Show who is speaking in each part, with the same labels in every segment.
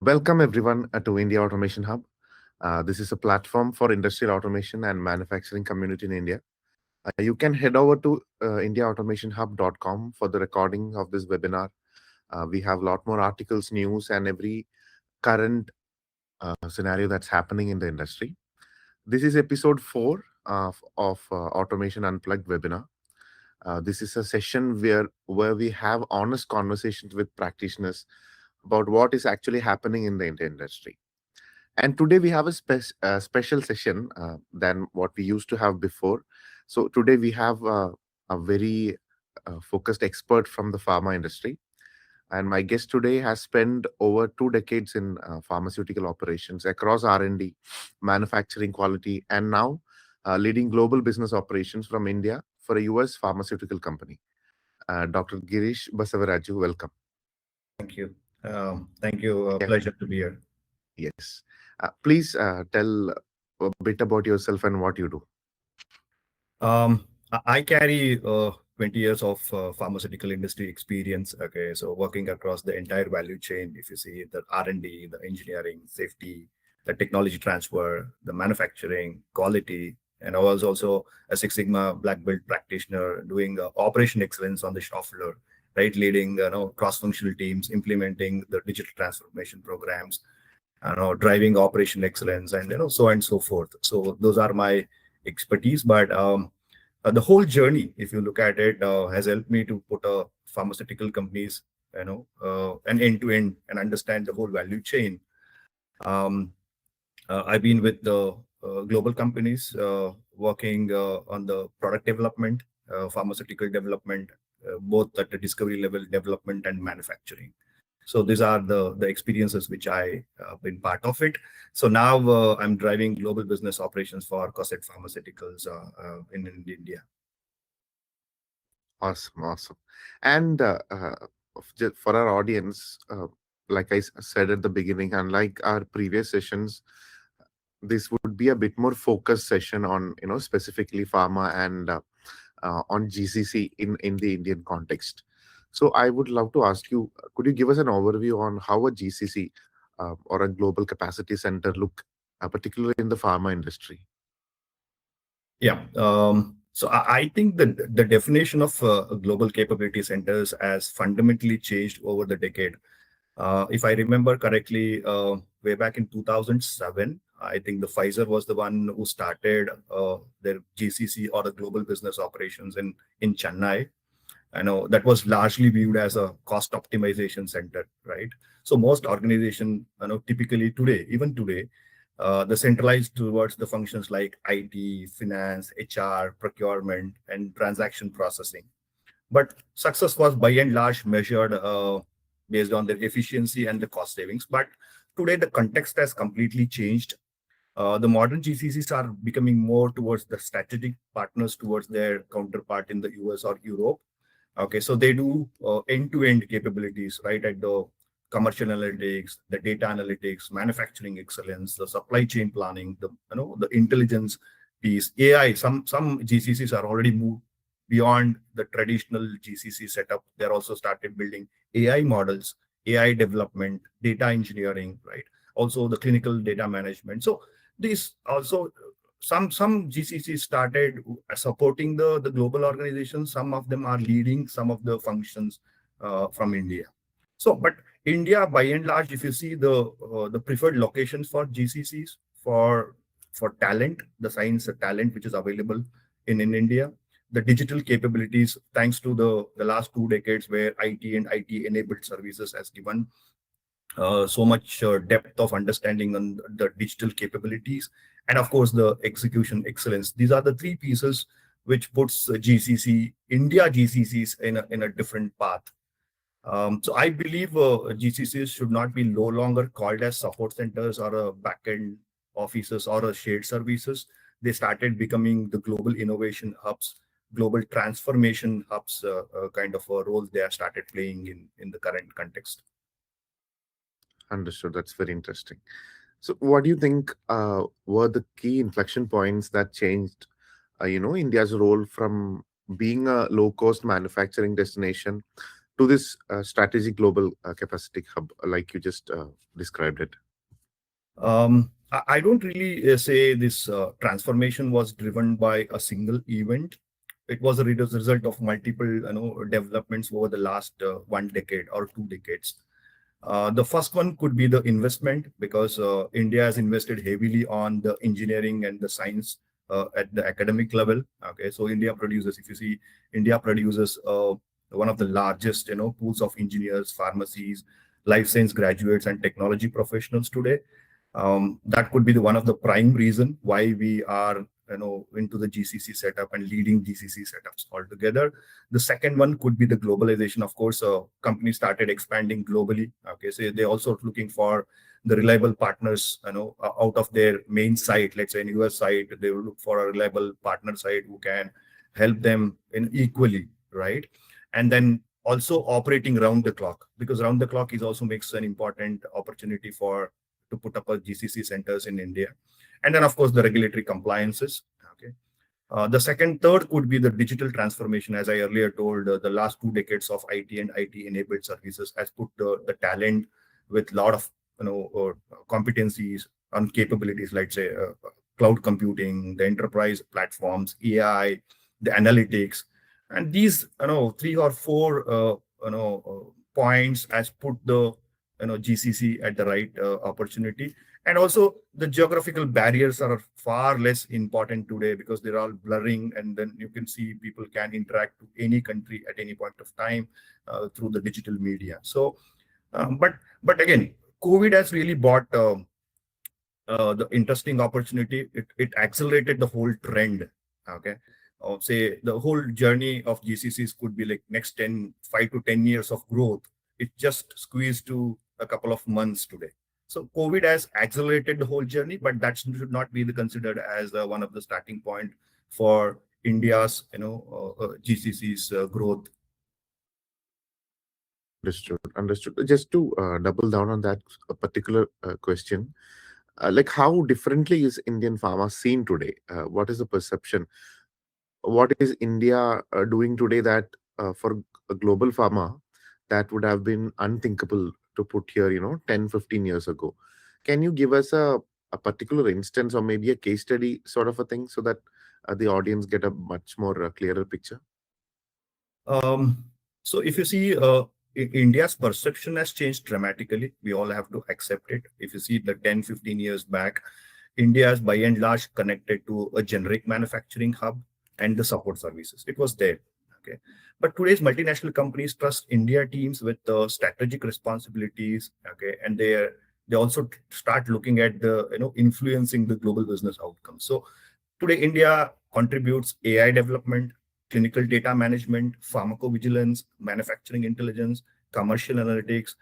Speaker 1: Welcome everyone to India Automation Hub. This is a platform for industrial automation and manufacturing community in India. You can head over to indiaautomationhub.com for the recording of this webinar. We have a lot more articles, news, and every current scenario that's happening in the industry. This is episode 4 of Automation Unplugged webinar. This is a session where we have honest conversations with practitioners about what is actually happening in the industry. And today we have a special session than what we used to have before. So today we have a very focused expert from the pharma industry. And my guest today has spent over 2 decades in pharmaceutical operations across R&D, manufacturing, quality, and now leading global business operations from India for a US pharmaceutical company. Dr. Girish Basavaraju, welcome.
Speaker 2: Thank you. Thank you.
Speaker 1: Yeah,
Speaker 2: Pleasure to be here.
Speaker 1: yes. Please tell a bit about yourself and what you do.
Speaker 2: I carry 20 years of pharmaceutical industry experience. Okay, so working across the entire value chain. If you see the R&D, the engineering, safety, the technology transfer, the manufacturing, quality, and I was also a Six Sigma Black Belt practitioner doing operation excellence on the shop floor, right? Leading cross-functional teams, implementing the digital transformation programs, driving operation excellence, and so on and so forth. So those are my expertise. But the whole journey, if you look at it, has helped me to put pharmaceutical companies, an end to end, and understand the whole value chain. Um, I've been with the global companies working on the product development, pharmaceutical development, both at the discovery level, development, and manufacturing. So these are the experiences which I been part of it. So now I'm driving global business operations for Cosette Pharmaceuticals in India.
Speaker 1: Awesome, awesome. And for our audience, like I said at the beginning, unlike our previous sessions, this would be a bit more focused session on specifically pharma and on GCC in the Indian context. So I would love to ask you, could you give us an overview on how a GCC or a global capacity center look, particularly in the pharma industry?
Speaker 2: Yeah. So I think the definition of global capability centers has fundamentally changed over the decade. If I remember correctly, way back in 2007, I think the Pfizer was the one who started their GCC or the global business operations in Chennai. I know that was largely viewed as a cost optimization center, right? So most organizations, typically today, even today, the centralized towards the functions like IT, finance, HR, procurement, and transaction processing. But success was by and large measured based on their efficiency and the cost savings. But today, the context has completely changed. The modern GCCs are becoming more towards the strategic partners towards their counterpart in the US or Europe. Okay, so they do end-to-end capabilities, right, at the commercial analytics, the data analytics, manufacturing excellence, the supply chain planning, the intelligence piece, AI. Some GCCs are already moved beyond the traditional GCC setup. They're also started building AI models, AI development, data engineering, right? Also the clinical data management. So these also some GCCs started supporting the global organizations. Some of them are leading some of the functions from India. So, but India, by and large, if you see the preferred locations for GCCs for talent, the science talent which is available in India, the digital capabilities, thanks to the last 2 decades where IT and IT enabled services has given so much depth of understanding on the digital capabilities, and of course the execution excellence. These are the three pieces which puts GCC India GCCs in a different path. So I believe GCCs should not be no longer called as support centers or a backend offices or a shared services. They started becoming the global innovation hubs, global transformation hubs, kind of a role they have started playing in the current context.
Speaker 1: Understood. That's very interesting. So, what do you think were the key inflection points that changed, India's role from being a low-cost manufacturing destination to this strategic global capacity hub, like you just described it?
Speaker 2: I don't really say this transformation was driven by a single event. It was a result of multiple, developments over the last 1 decade or 2 decades. The first one could be the investment because India has invested heavily on the engineering and the science at the academic level. Okay, so India produces, if you see, India produces one of the largest, pools of engineers, pharmacies, life science graduates, and technology professionals today. That could be the one of the prime reason why we are into the GCC setup and leading GCC setups altogether. The second one could be the globalization. Of course, companies started expanding globally. Okay, so they also looking for the reliable partners, out of their main site. Let's say in US site, they will look for a reliable partner site who can help them in equally, right? And then also operating round the clock, because round the clock is also makes an important opportunity for to put up a GCC centers in India. And then, of course, the regulatory compliances. Okay. Third could be the digital transformation. As I earlier told, the last 2 decades of IT and IT-enabled services has put the talent with a lot of competencies and capabilities, like say cloud computing, the enterprise platforms, AI, the analytics, and these 3 or 4 points has put the GCC at the right opportunity. And also the geographical barriers are far less important today because they're all blurring, and then you can see people can interact to any country at any point of time through the digital media. So but again, COVID has really brought the interesting opportunity. It accelerated the whole trend. Okay. Say the whole journey of GCCs could be like next 5 to 10 years of growth. It just squeezed to a couple of months today. So COVID has accelerated the whole journey, but that should not be considered as one of the starting point for India's GCC's growth.
Speaker 1: Understood. Understood. Just to double down on that particular question, like how differently is Indian pharma seen today? What is the perception? What is India doing today that for a global pharma that would have been unthinkable to put here, 10, 15 years ago? Can you give us a particular instance or maybe a case study sort of a thing so that the audience get a much more clearer picture?
Speaker 2: Um, so if you see, India's perception has changed dramatically. We all have to accept it. If you see the 10, 15 years back, India is by and large connected to a generic manufacturing hub and the support services. It was there. Okay. But today's multinational companies trust India teams with strategic responsibilities. Okay. And they also start looking at the, influencing the global business outcomes. So today, India contributes AI development, clinical data management, pharmacovigilance, manufacturing intelligence, commercial analytics,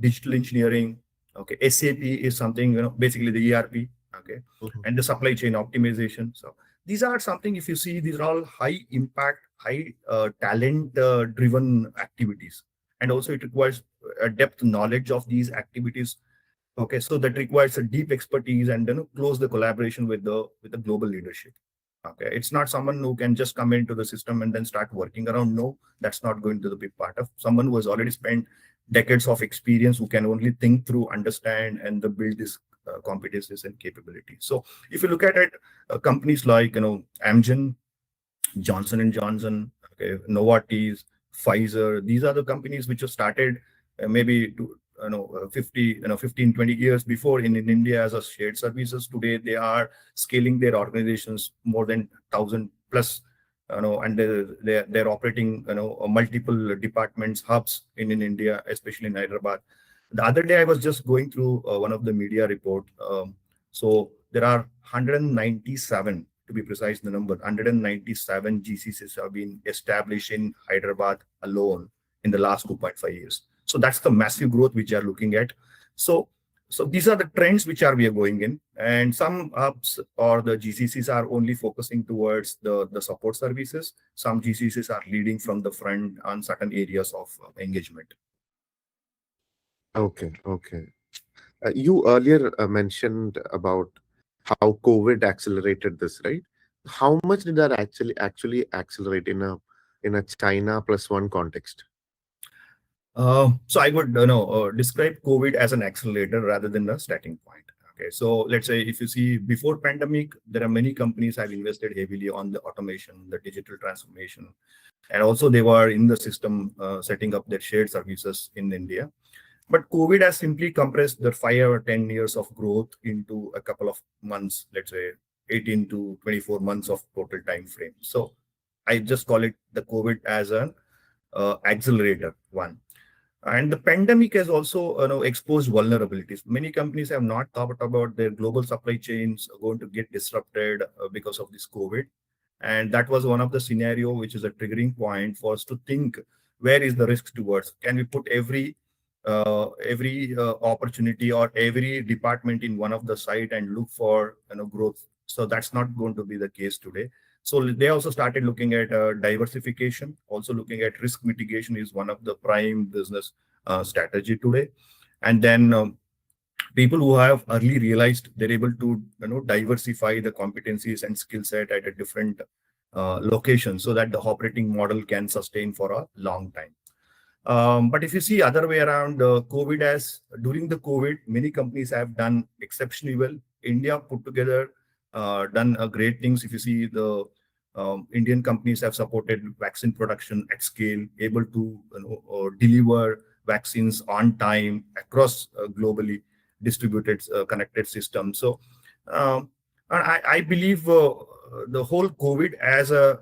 Speaker 2: digital engineering. Okay, SAP is something, basically the ERP. Okay,
Speaker 1: Mhm.
Speaker 2: and the supply chain optimization. So these are something, if you see, these are all high impact, high talent driven activities, and also it requires a depth knowledge of these activities. Okay, so that requires a deep expertise and close the collaboration with the global leadership. Okay, it's not someone who can just come into the system and then start working around. No, that's not going to be part of someone who has already spent decades of experience, who can only think through, understand, and build these competencies and capabilities. So if you look at it, companies like Amgen, Johnson and Johnson, okay, Novartis, Pfizer. These are the companies which have started maybe 15, 20 years before in India as a shared services. Today they are scaling their organizations more than 1,000 plus. And they're operating multiple departments, hubs in India, especially in Hyderabad. The other day I was just going through one of the media report. So there are 197, to be precise, the number 197 GCCs have been established in Hyderabad alone in the last 2.5 years. So that's the massive growth which we are looking at. So these are the trends which we are going in, and some hubs or the GCCs are only focusing towards the support services. Some GCCs are leading from the front on certain areas of engagement.
Speaker 1: Okay, okay. You earlier mentioned about how COVID accelerated this, right? How much did that actually accelerate in a China plus one context?
Speaker 2: So I would describe COVID as an accelerator rather than a starting point. Okay, so let's say if you see before pandemic, there are many companies have invested heavily on the automation, the digital transformation, and also they were in the system setting up their shared services in India. But COVID has simply compressed the 5 or 10 years of growth into a couple of months, let's say 18 to 24 months of total time frame. So I just call it the COVID as an accelerator one. And the pandemic has also exposed vulnerabilities. Many companies have not thought about their global supply chains are going to get disrupted because of this COVID. And that was one of the scenario which is a triggering point for us to think where is the risk towards. Can we put every opportunity or every department in one of the site and look for growth? So that's not going to be the case today. So they also started looking at diversification, also looking at risk mitigation is one of the prime business strategy today. And then people who have early realized they're able to diversify the competencies and skill set at a different location so that the operating model can sustain for a long time. But if you see other way around, COVID as during the COVID, many companies have done exceptionally well. India put together done great things. If you see the Indian companies have supported vaccine production at scale, able to deliver vaccines on time across globally distributed connected systems. So I believe the whole COVID as a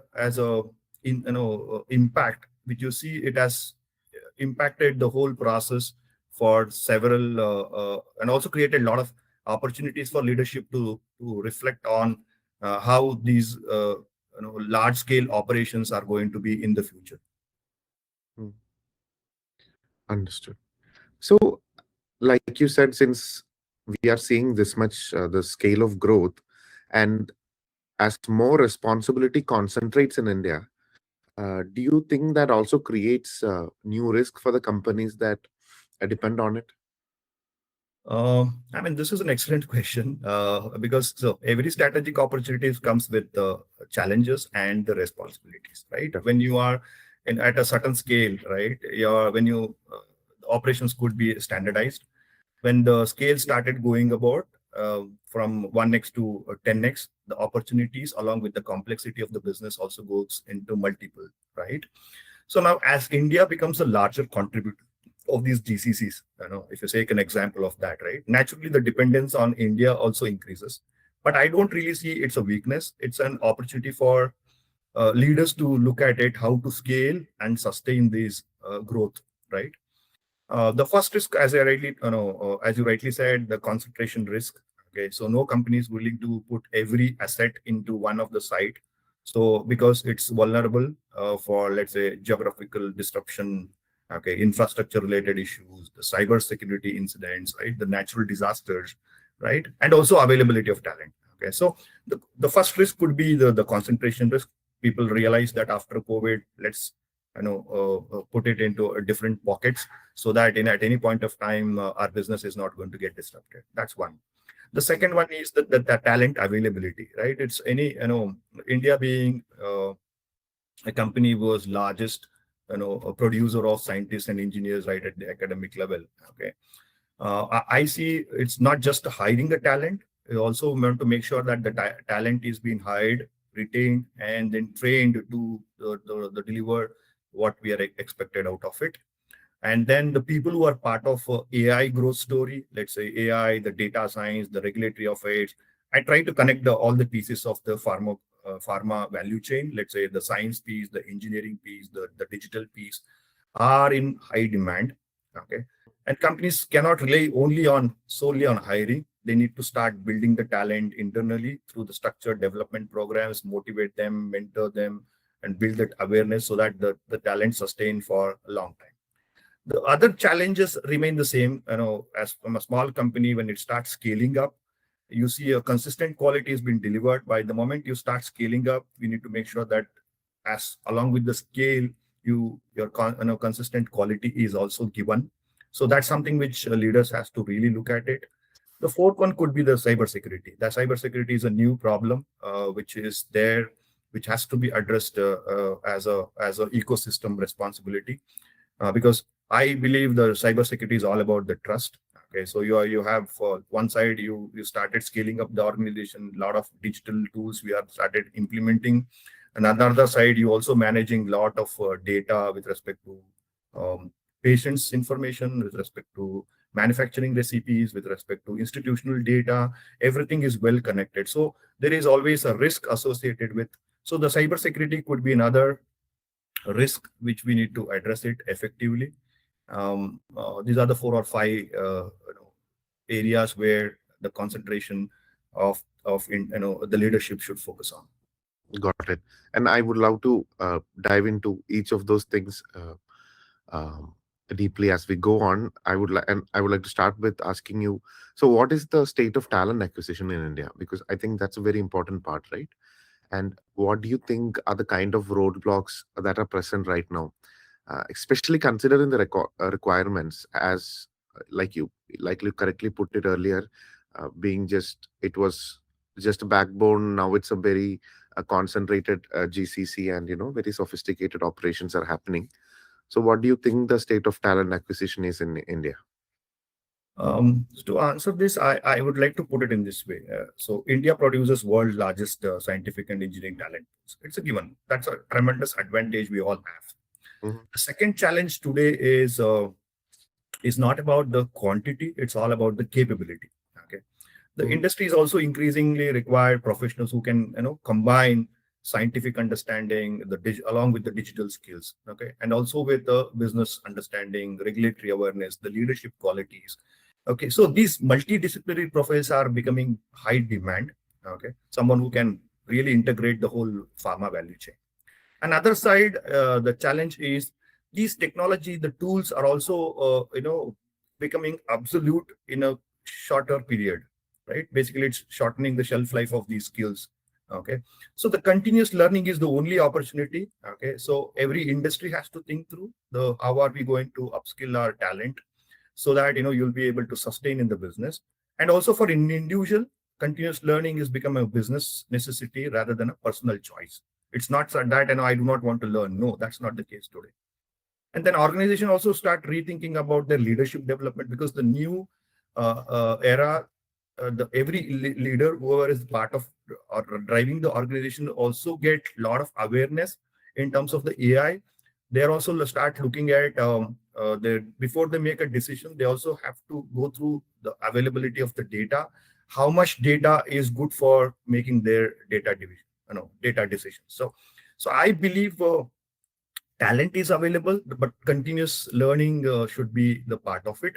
Speaker 2: impact, which you see it has impacted the whole process for several and also created a lot of opportunities for leadership to reflect on how these large scale operations are going to be in the future.
Speaker 1: Hmm. Understood. So, like you said, since we are seeing this much the scale of growth, and as more responsibility concentrates in India, do you think that also creates new risk for the companies that depend on it?
Speaker 2: I mean, this is an excellent question because so every strategic opportunity comes with the challenges and the responsibilities, right? When you are at a certain scale, right? When you operations could be standardized. When the scale started going about from 1x to 10x, the opportunities along with the complexity of the business also goes into multiple, right? So now, as India becomes a larger contributor of these GCCs, if you take an example of that, right? Naturally, the dependence on India also increases. But I don't really see it's a weakness. It's an opportunity for leaders to look at it, how to scale and sustain this growth, right? The first risk, as you rightly said, the concentration risk. Okay, so no company is willing to put every asset into one of the site. So because it's vulnerable for, let's say, geographical disruption, okay, infrastructure related issues, the cyber security incidents, right, the natural disasters, right, and also availability of talent. Okay, so the first risk could be the concentration risk. People realize that after COVID, let's put it into a different pockets so that at any point of time our business is not going to get disrupted. That's one. The second one is the talent availability, right? It's any India being a company was largest a producer of scientists and engineers right at the academic level. Okay, I see it's not just hiring the talent. We also want to make sure that the talent is being hired, retained, and then trained to the deliver what we are expected out of it. And then the people who are part of AI growth story, let's say AI, the data science, the regulatory affairs, I try to connect all the pieces of the pharma value chain. Let's say the science piece, the engineering piece, the digital piece are in high demand. Okay, and companies cannot rely solely on hiring. They need to start building the talent internally through the structured development programs, motivate them, mentor them, and build that awareness so that the talent sustain for a long time. The other challenges remain the same. As from a small company, when it starts scaling up, you see a consistent quality is being delivered. By the moment you start scaling up, we need to make sure that as along with the scale, your consistent quality is also given. So that's something which leaders has to really look at it. The fourth one could be the cybersecurity. The cybersecurity is a new problem which is there, which has to be addressed as a ecosystem responsibility because I believe the cybersecurity is all about the trust. Okay, so you have one side you started scaling up the organization, a lot of digital tools we have started implementing, and on the other side you also managing a lot of data with respect to um, patients' information, with respect to manufacturing recipes, with respect to institutional data. Everything is well connected, so there is always a risk associated with. So the cybersecurity could be another risk which we need to address it effectively. These are the 4 or 5 areas where the concentration of the leadership should focus on.
Speaker 1: Got it. And I would love to dive into each of those things um, deeply as we go on. I would like to start with asking you. So, what is the state of talent acquisition in India? Because I think that's a very important part, right? And what do you think are the kind of roadblocks that are present right now, especially considering the requirements as like you correctly put it earlier, being just it was just a backbone. Now it's a very concentrated GCC, and very sophisticated operations are happening. So, what do you think the state of talent acquisition is in India?
Speaker 2: So to answer this, I would like to put it in this way. So India produces world's largest scientific and engineering talent. It's a given. That's a tremendous advantage we all have.
Speaker 1: Mhm.
Speaker 2: The second challenge today is not about the quantity; it's all about the capability. Okay, the
Speaker 1: Mhm.
Speaker 2: industry is also increasingly require professionals who can combine scientific understanding along with the digital skills. Okay, and also with the business understanding, regulatory awareness, the leadership qualities. Okay, so these multidisciplinary profiles are becoming high demand. Okay, someone who can really integrate the whole pharma value chain. Another side, the challenge is these technology, the tools are also becoming obsolete in a shorter period, right? Basically, it's shortening the shelf life of these skills. Okay, so the continuous learning is the only opportunity. Okay, so every industry has to think through the how are we going to upskill our talent so that you'll be able to sustain in the business. And also for an individual, continuous learning is become a business necessity rather than a personal choice. It's not so that I do not want to learn. No, that's not the case today. And then organization also start rethinking about their leadership development, because the new era, every leader whoever is part of or driving the organization also get a lot of awareness in terms of the AI. They also start looking at before they make a decision, they also have to go through the availability of the data, how much data is good for making their data division, data decisions. So I believe talent is available, but continuous learning should be the part of it.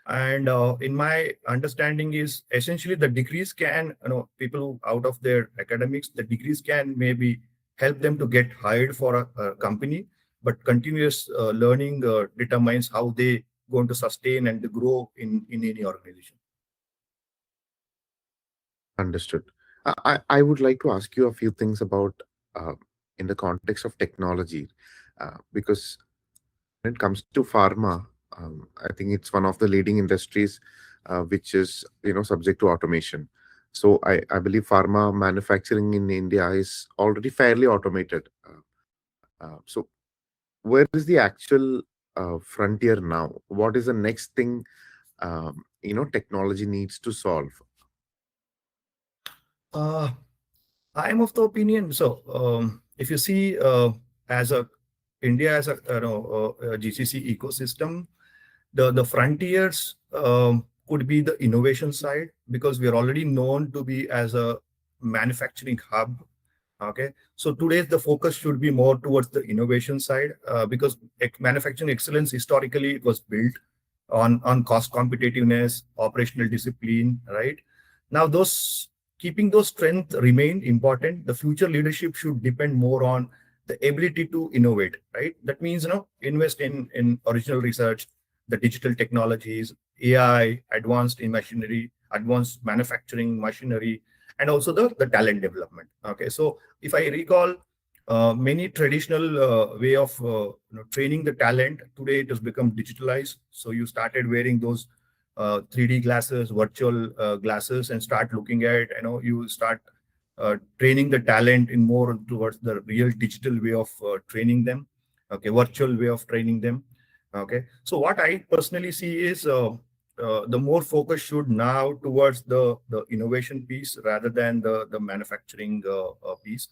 Speaker 2: And in my understanding is essentially the degrees can, people out of their academics, the degrees can maybe help them to get hired for a company, but continuous learning determines how they going to sustain and grow in any organization.
Speaker 1: Understood. I would like to ask you a few things about in the context of technology, because when it comes to pharma, I think it's one of the leading industries which is subject to automation. So I believe pharma manufacturing in India is already fairly automated. So where is the actual frontier now? What is the next thing technology needs to solve?
Speaker 2: uh, I'm of the opinion. So, if you see, as a India as a a GCC ecosystem, the frontiers could be the innovation side, because we are already known to be as a manufacturing hub. Okay, so today the focus should be more towards the innovation side, because manufacturing excellence historically it was built on cost competitiveness, operational discipline, right? Now those keeping those strengths remain important. The future leadership should depend more on the ability to innovate, right? That means invest in original research, the digital technologies, AI, advanced in machinery, advanced manufacturing machinery, and also the talent development. Okay, so if I recall, many traditional way of training the talent today, it has become digitalized. So you started wearing those 3D glasses, virtual glasses, and start looking at, you start training the talent in more towards the real digital way of training them. Okay, virtual way of training them. Okay, so what I personally see is the more focus should now towards the innovation piece rather than the manufacturing piece.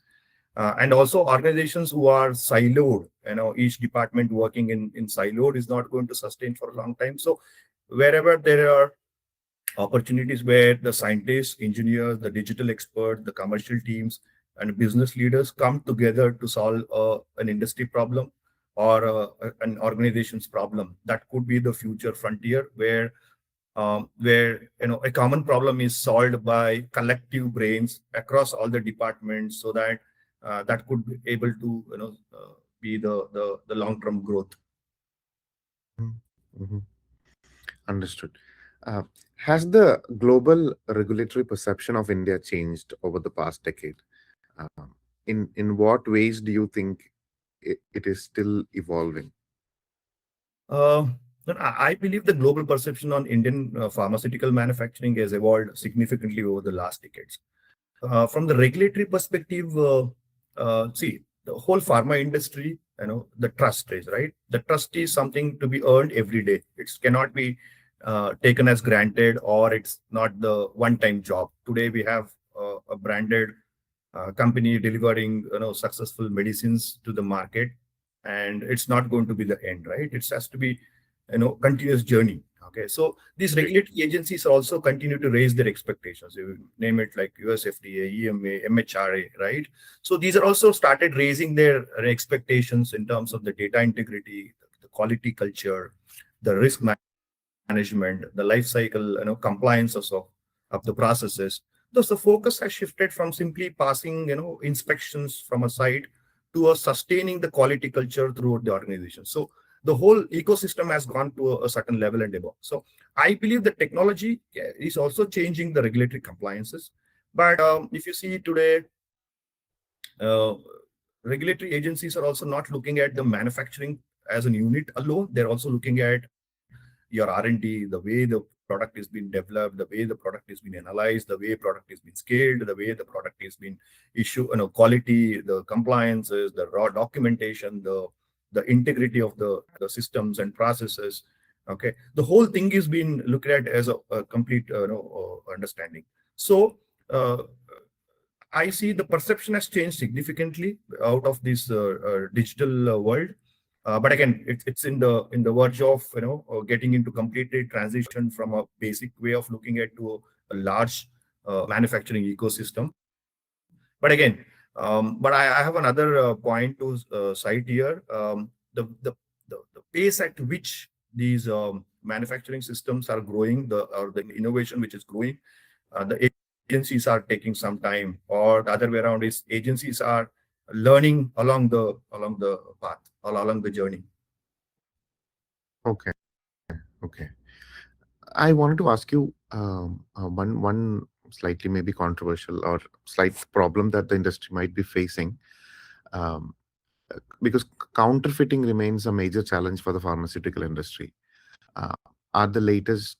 Speaker 2: And also organizations who are siloed, each department working in siloed is not going to sustain for a long time. So wherever there are opportunities where the scientists, engineers, the digital experts, the commercial teams, and business leaders come together to solve an industry problem or an organization's problem. That could be the future frontier where a common problem is solved by collective brains across all the departments, so that that could be able to be the long term growth.
Speaker 1: Mhm. Understood. Uh, has the global regulatory perception of India changed over the past decade? In what ways do you think it is still evolving?
Speaker 2: Uh, I believe the global perception on Indian pharmaceutical manufacturing has evolved significantly over the last decades. From the regulatory perspective, see, the whole pharma industry, the trust is right. The trust is something to be earned every day. It cannot be taken as granted, or it's not the one-time job. Today we have a branded company delivering successful medicines to the market, and it's not going to be the end, right? It has to be continuous journey. Okay, so these regulatory agencies also continue to raise their expectations. You name it, like US FDA, EMA, MHRA, right? So these are also started raising their expectations in terms of the data integrity, the quality culture, the risk management, the life cycle, compliance of the processes. Thus, the focus has shifted from simply passing, inspections from a site to a sustaining the quality culture throughout the organization. So the whole ecosystem has gone to a certain level and above. So I believe the technology is also changing the regulatory compliances. But if you see today, uh, regulatory agencies are also not looking at the manufacturing as an unit alone. They're also looking at your R&D, the way the product is being developed, the way the product is being analyzed, the way product is being scaled, the way the product is being issued, quality, the compliances, the raw documentation, the integrity of the systems and processes. Okay, the whole thing is being looked at as a complete understanding. So I see the perception has changed significantly out of this digital world. But again, it's in the verge of getting into completely transition from a basic way of looking at to a large manufacturing ecosystem. But again, but I have another point to cite here. The pace at which these manufacturing systems are growing, the innovation which is growing, the agencies are taking some time, or the other way around is agencies are learning along the path or along the journey.
Speaker 1: Okay, okay. I wanted to ask you one slightly maybe controversial or slight problem that the industry might be facing, um, because counterfeiting remains a major challenge for the pharmaceutical industry. Uh, are the latest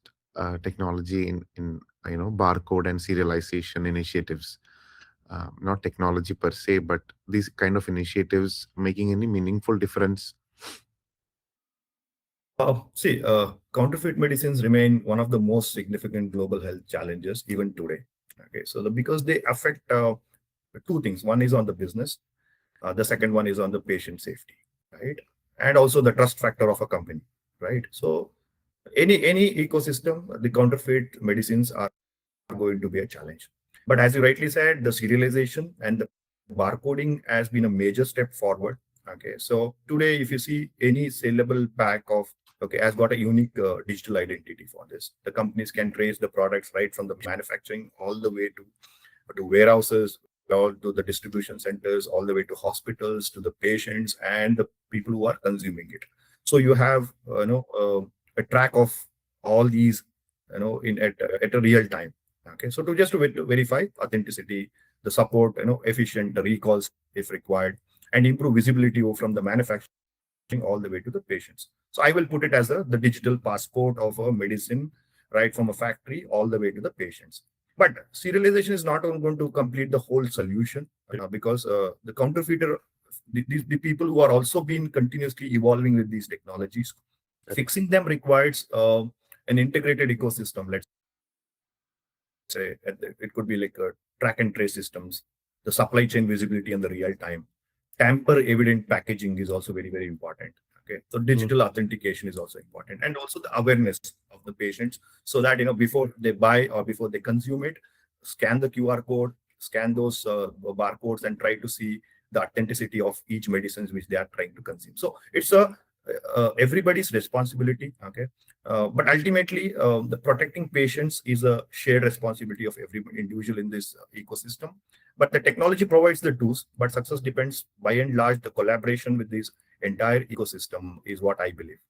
Speaker 1: technology in barcode and serialization initiatives, not technology per se, but these kind of initiatives making any meaningful difference?
Speaker 2: See, counterfeit medicines remain one of the most significant global health challenges even today. Okay, so because they affect two things. One is on the business, the second one is on the patient safety, right? And also the trust factor of a company, right? So any ecosystem, the counterfeit medicines are going to be a challenge. But as you rightly said, the serialization and the barcoding has been a major step forward. Okay, so today, if you see any saleable pack of, okay, has got a unique digital identity for this. The companies can trace the products right from the manufacturing all the way to warehouses, all to the distribution centers, all the way to hospitals, to the patients and the people who are consuming it. So you have a track of all these in at a real time. Okay, so to verify authenticity, the support, efficient recalls if required, and improve visibility from the manufacturing all the way to the patients. So I will put it as the digital passport of a medicine, right from a factory all the way to the patients. But serialization is not going to complete the whole solution, because the counterfeiter, the people who are also been continuously evolving with these technologies, Fixing them requires an integrated ecosystem. Let's say it could be like track and trace systems, the supply chain visibility and the real time. Tamper evident packaging is also very, very important. Okay, so digital authentication is also important, and also the awareness of the patients, so that before they buy or before they consume it, scan the QR code, scan those barcodes, and try to see the authenticity of each medicines which they are trying to consume. So it's a everybody's responsibility. Okay, but ultimately, the protecting patients is a shared responsibility of every individual in this ecosystem. But the technology provides the tools, but success depends by and large the collaboration with this entire ecosystem is what I believe.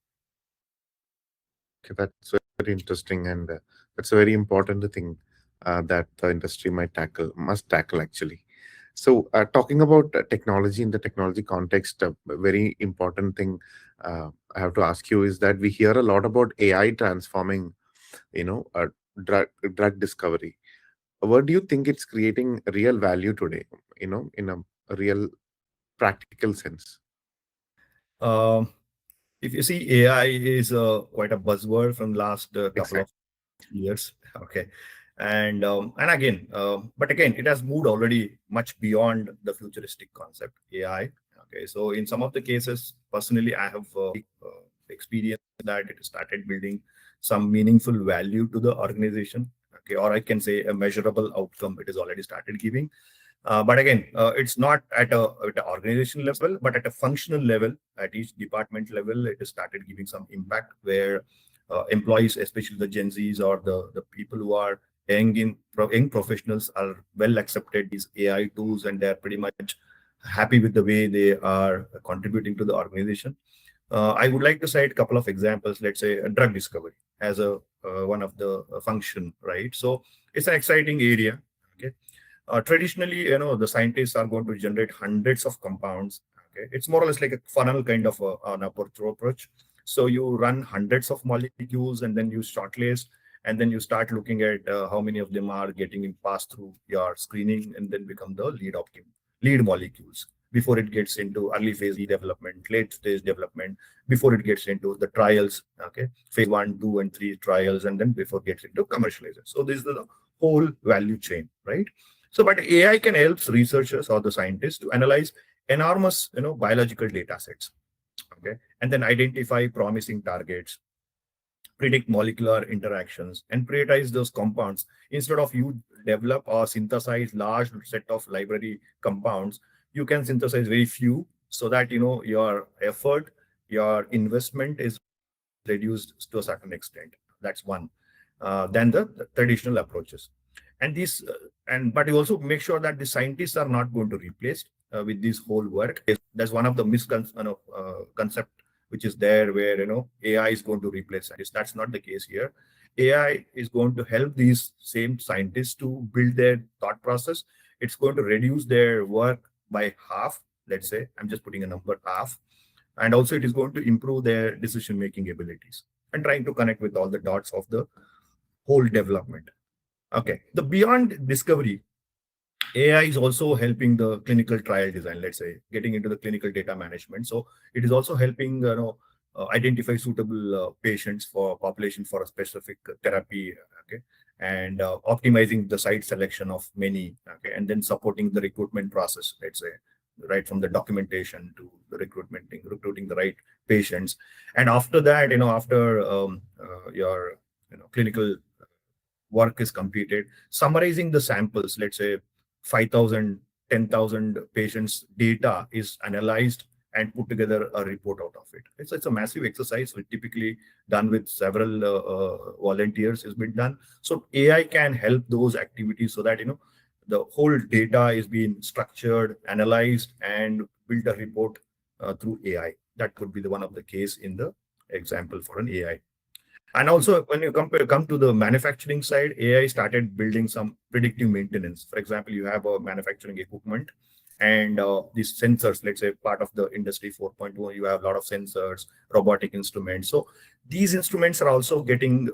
Speaker 1: Okay, that's very interesting, and that's a very important thing that the industry must tackle actually. So, talking about technology in the technology context, a very important thing I have to ask you is that we hear a lot about AI transforming, you know, uh, drug discovery. What do you think it's creating real value today? In a real practical sense.
Speaker 2: Um, if you see, AI is quite a buzzword from last couple
Speaker 1: Exactly.
Speaker 2: of years. Okay, and again, but again, it has moved already much beyond the futuristic concept AI. Okay, so in some of the cases, personally, I have experienced that it started building some meaningful value to the organization. Okay, or I can say a measurable outcome it has already started giving. But again, it's not at an organization level, but at a functional level, at each department level, it has started giving some impact where employees, especially the Gen Zs or the people who are young professionals, are well accepted these AI tools, and they're pretty much happy with the way they are contributing to the organization. I would like to cite a couple of examples. Let's say a drug discovery as a one of the function, right? So it's an exciting area. Okay, traditionally, the scientists are going to generate hundreds of compounds. Okay, it's more or less like a funnel kind of an approach. So you run hundreds of molecules, and then you shortlist, and then you start looking at how many of them are getting passed through your screening, and then become the lead molecules before it gets into early phase development, late stage development, before it gets into the trials. Okay, phase 1, 2, and 3 trials, and then before it gets into commercialization. So this is the whole value chain, right? So, but AI can help researchers or the scientists to analyze enormous, biological data sets, okay, and then identify promising targets, predict molecular interactions, and prioritize those compounds. Instead of you develop or synthesize large set of library compounds, you can synthesize very few, so that your effort, your investment is reduced to a certain extent. That's one. Than the traditional approaches. And these and but you also make sure that the scientists are not going to replace with this whole work. That's one of the concept which is there, where AI is going to replace scientists. That's not the case here. AI is going to help these same scientists to build their thought process. It's going to reduce their work by half. Let's say, I'm just putting a number, half. And also it is going to improve their decision making abilities, and trying to connect with all the dots of the whole development. Okay, the beyond discovery, AI is also helping the clinical trial design, let's say, getting into the clinical data management. So it is also helping identify suitable patients for population for a specific therapy. Okay, and optimizing the site selection of many. Okay, and then supporting the recruitment process, let's say, right from the documentation to the recruiting the right patients. And after that, after your clinical work is completed, summarizing the samples, let's say 5,000, 10,000 patients data is analyzed and put together a report out of it. It's a massive exercise, so typically done with several volunteers has been done. So AI can help those activities, so that the whole data is being structured, analyzed, and build a report through AI. That could be the one of the case in the example for an AI. And also, when you come to the manufacturing side, AI started building some predictive maintenance. For example, you have a manufacturing equipment, and these sensors, let's say part of the industry 4.0, you have a lot of sensors, robotic instruments. So these instruments are also getting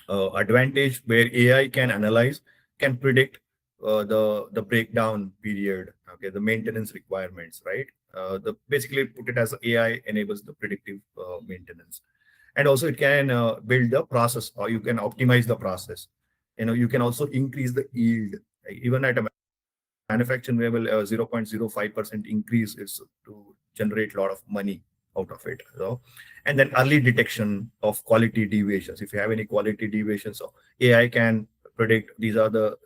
Speaker 2: advantage, where AI can analyze, can predict the breakdown period, okay, the maintenance requirements, right? The basically put it as AI enables the predictive maintenance, and also it can build the process, or you can optimize the process. You can also increase the yield. Even at a manufacturing level, 0.05% increase is to generate a lot of money out of it. And then early detection of quality deviations. If you have any quality deviations, so AI can predict these are the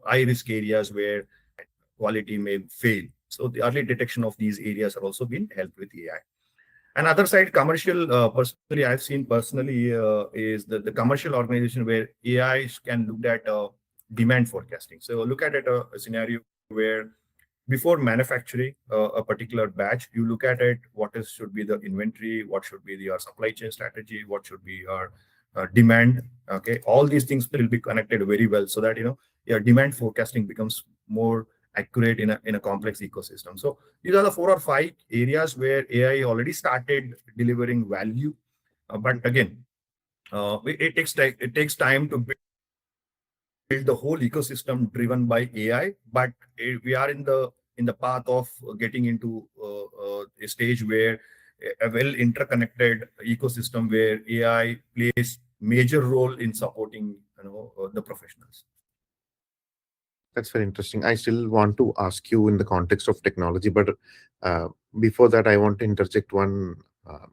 Speaker 2: high risk areas where quality may fail. So the early detection of these areas are also being helped with AI. Another side, commercial, personally, I've seen personally is the commercial organization where AI can look at demand forecasting. So look at it, a scenario where before manufacturing a particular batch, you look at it, what is should be the inventory, what should be your supply chain strategy, what should be your demand. Okay, all these things will be connected very well, so that your demand forecasting becomes more accurate in a complex ecosystem. So these are the 4 or 5 areas where AI already started delivering value. But again, it takes time to build the whole ecosystem driven by AI. But we are in the path of getting into a stage where a well interconnected ecosystem where AI plays major role in supporting the professionals.
Speaker 1: That's very interesting. I still want to ask you in the context of technology, but uh, before that, I want to interject one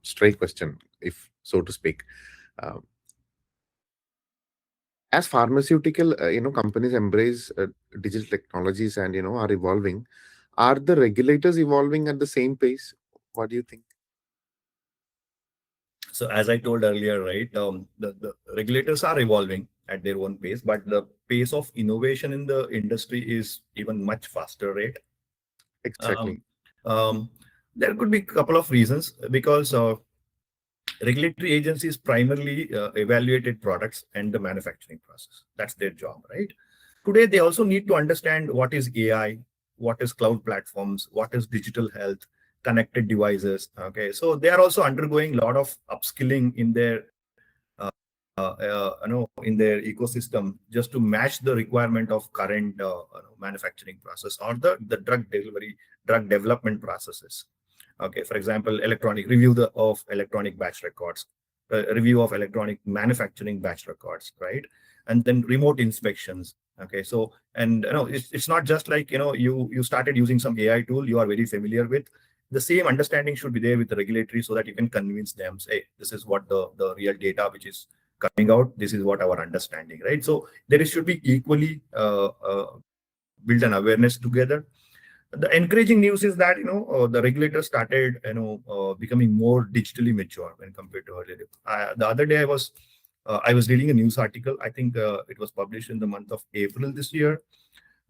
Speaker 1: stray question, if so to speak. Uh, as pharmaceutical, companies embrace digital technologies and are evolving, are the regulators evolving at the same pace? What do you think?
Speaker 2: So as I told earlier, right, the regulators are evolving at their own pace, but the pace of innovation in the industry is even much faster, right?
Speaker 1: Exactly.
Speaker 2: Um, um, there could be a couple of reasons, because regulatory agencies primarily evaluated products and the manufacturing process. That's their job, right? Today, they also need to understand what is AI, what is cloud platforms, what is digital health, connected devices. Okay, so they are also undergoing a lot of upskilling in their in their ecosystem, just to match the requirement of current manufacturing process, or the drug development processes. Okay, for example, electronic review of electronic batch records, review of electronic manufacturing batch records, right? And then remote inspections. Okay, so, and it's not just like you started using some AI tool you are very familiar with. The same understanding should be there with the regulatory, so that you can convince them, say, this is what the real data which is coming out, this is what our understanding, right? So there should be equally build an awareness together. The encouraging news is that the regulators started becoming more digitally mature when compared to earlier. The other day I was reading a news article. I think it was published in the month of April this year,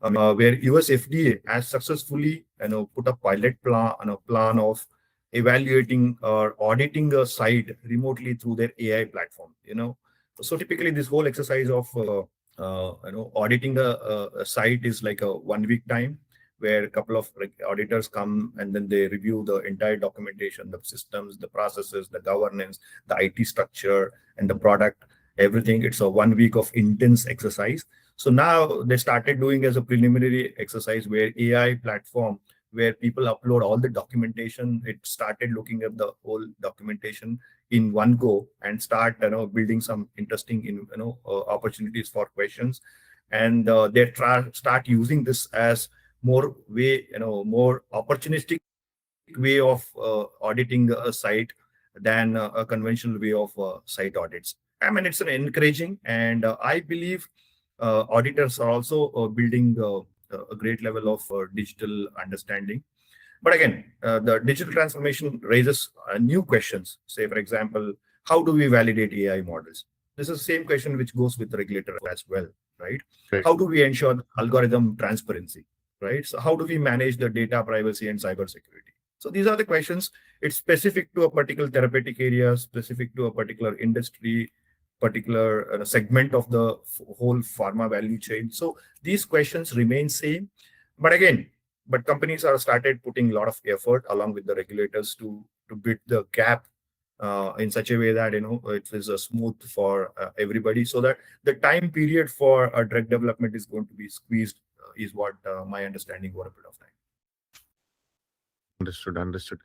Speaker 2: where US FDA has successfully put a pilot plan of evaluating or auditing a site remotely through their AI platform. So typically this whole exercise of auditing a site is like a 1 week time, where a couple of auditors come and then they review the entire documentation, the systems, the processes, the governance, the IT structure, and the product, everything. It's a 1 week of intense exercise. So now they started doing as a preliminary exercise where AI platform, where people upload all the documentation, it started looking at the whole documentation in one go, and start building some interesting opportunities for questions. And they start using this as more opportunistic way of auditing a site than a conventional way of site audits. I mean, it's an encouraging, and I believe auditors are also building a great level of digital understanding. But again, the digital transformation raises new questions. Say, for example, how do we validate AI models? This is the same question which goes with the regulator as well, right?
Speaker 1: Right.
Speaker 2: How do we ensure algorithm transparency, right? So how do we manage the data privacy and cybersecurity? So these are the questions. It's specific to a particular therapeutic area, specific to a particular industry, particular segment of the whole pharma value chain. So these questions remain same. But again, companies are started putting a lot of effort along with the regulators to bridge the gap in such a way that it is smooth for everybody, so that the time period for drug development is going to be squeezed is what my understanding over a period of time.
Speaker 1: Understood.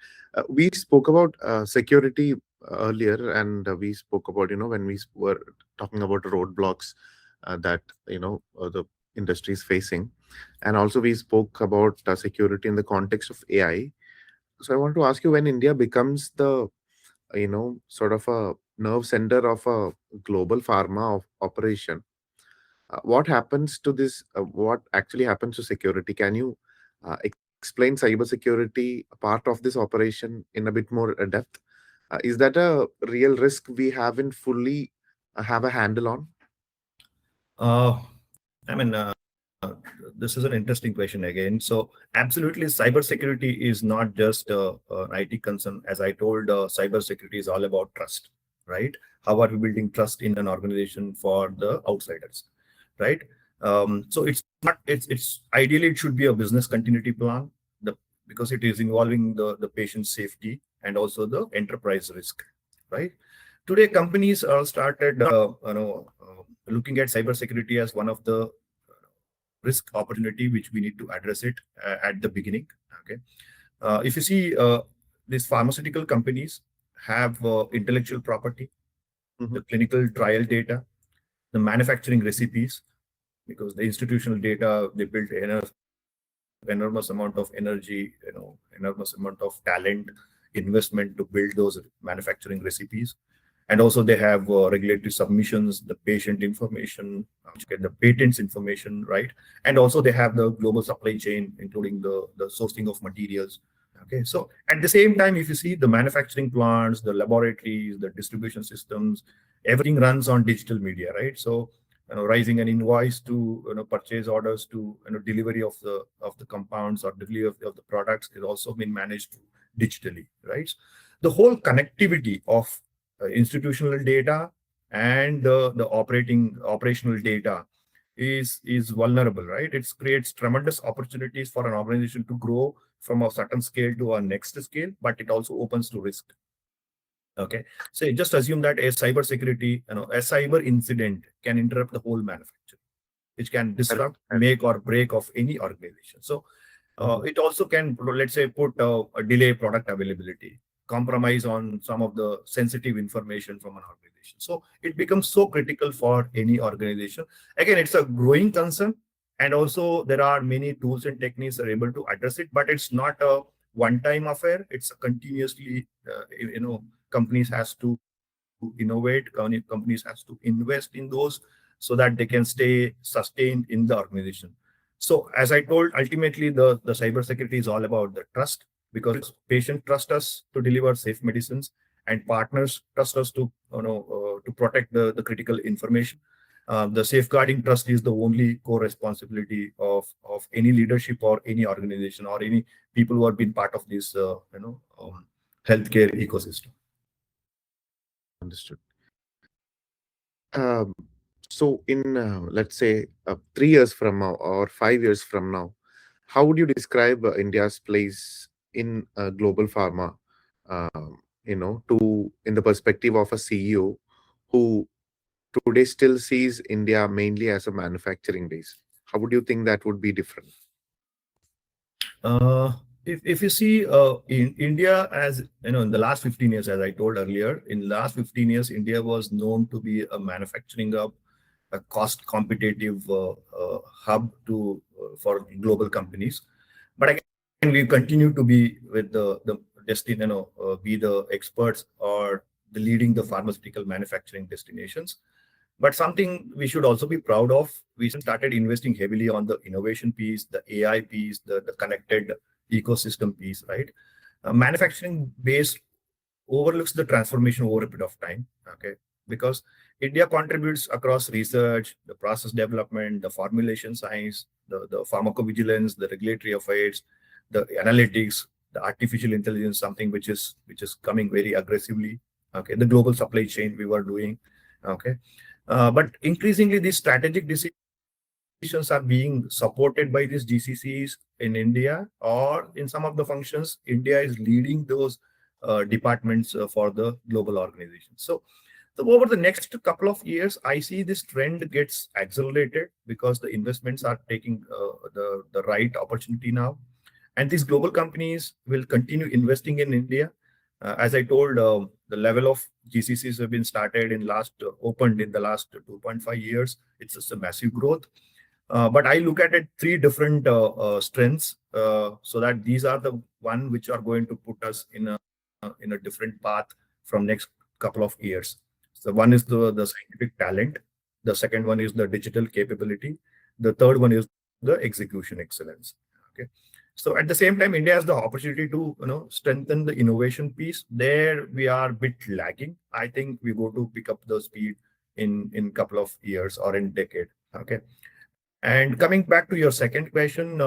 Speaker 1: We spoke about security earlier, and we spoke about, when we were talking about roadblocks that the industry is facing, and also we spoke about security in the context of AI. So I want to ask you, when India becomes the sort of a nerve center of a global pharma operation, what happens to this? What actually happens to security? Can you explain cybersecurity part of this operation in a bit more depth? Is that a real risk we haven't fully have a handle on?
Speaker 2: Uh, I mean, this is an interesting question again. So, absolutely, cybersecurity is not just an IT concern. As I told, cybersecurity is all about trust, right? How are we building trust in an organization for the outsiders, right? So it's not. It's ideally it should be a business continuity plan, the because it is involving the patient safety and also the enterprise risk, right? Today, companies are started, looking at cybersecurity as one of the risk opportunity which we need to address it at the beginning. Okay, if you see, these pharmaceutical companies have intellectual property,
Speaker 1: Mhm.
Speaker 2: the clinical trial data, the manufacturing recipes, because the institutional data they built enormous amount of energy, enormous amount of talent, investment to build those manufacturing recipes. And also they have regulatory submissions, the patient information, the patents information, right? And also they have the global supply chain, including the sourcing of materials. Okay, so at the same time, if you see the manufacturing plants, the laboratories, the distribution systems, everything runs on digital media, right? So raising an invoice to purchase orders to delivery of the compounds or delivery of the products is also been managed digitally, right? The whole connectivity of institutional data and the operational data is vulnerable, right? It creates tremendous opportunities for an organization to grow from a certain scale to a next scale, but it also opens to risk. Okay, so just assume that a cyber incident can interrupt the whole manufacturing, which can
Speaker 1: Correct.
Speaker 2: disrupt, make or break of any organization. So
Speaker 1: Mhm.
Speaker 2: it also can, let's say, put a delay product availability, compromise on some of the sensitive information from an organization. So it becomes so critical for any organization. Again, it's a growing concern, and also there are many tools and techniques that are able to address it, but it's not a one-time affair. It's a continuously, companies has to innovate, companies has to invest in those so that they can stay sustained in the organization. So as I told, ultimately the cybersecurity is all about the trust, because patients trust us to deliver safe medicines, and partners trust us to to protect the critical information. The safeguarding trust is the only core responsibility of any leadership or any organization or any people who have been part of this healthcare ecosystem.
Speaker 1: Understood. Um, so, in let's say 3 years from now or 5 years from now, how would you describe India's place in global pharma? To in the perspective of a CEO who today still sees India mainly as a manufacturing base. How would you think that would be different?
Speaker 2: Uh, if you see, in India, as you know, in the last 15 years, as I told earlier, in the last 15 years, India was known to be a manufacturing hub, a cost competitive hub to for global companies. But again, we continue to be with the destination, be the experts or the leading the pharmaceutical manufacturing destinations. But something we should also be proud of, we started investing heavily on the innovation piece, the AI piece, the connected ecosystem piece, right? Manufacturing base overlooks the transformation over a bit of time, okay? Because India contributes across research, the process development, the formulation science, the pharmacovigilance, the regulatory affairs, the analytics, the artificial intelligence, something which is coming very aggressively. Okay, the global supply chain we were doing. Okay, but increasingly these strategic decisions are being supported by these GCCs in India, or in some of the functions, India is leading those departments for the global organization. So, So over the next couple of years, I see this trend gets accelerated because the investments are taking the right opportunity now. And these global companies will continue investing in India. As I told, the level of GCCs have been started in opened in the last 2.5 years. It's just a massive growth. But I look at it three different strengths, so that these are the one which are going to put us in a different path from next couple of years. So one is the scientific talent. The second one is the digital capability. The third one is the execution excellence. Okay. So at the same time, India has the opportunity to strengthen the innovation piece. There we are a bit lagging. I think we go to pick up the speed in couple of years or in decade. Okay. And coming back to your second question,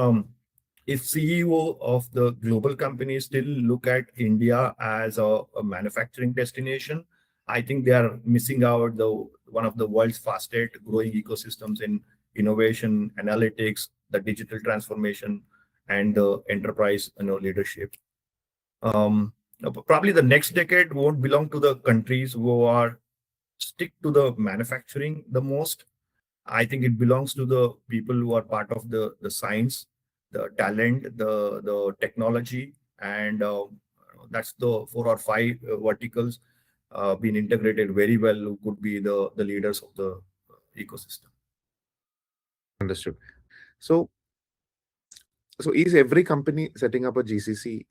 Speaker 2: if CEO of the global companies still look at India as a manufacturing destination, I think they are missing out the one of the world's fastest growing ecosystems in innovation, analytics, the digital transformation, and the enterprise leadership. Probably the next decade won't belong to the countries who are stick to the manufacturing the most. I think it belongs to the people who are part of the science, the talent, the technology, and that's the 4 or 5 verticals being integrated very well, who could be the leaders of the ecosystem.
Speaker 1: Understood. So, so is every company setting up a GCC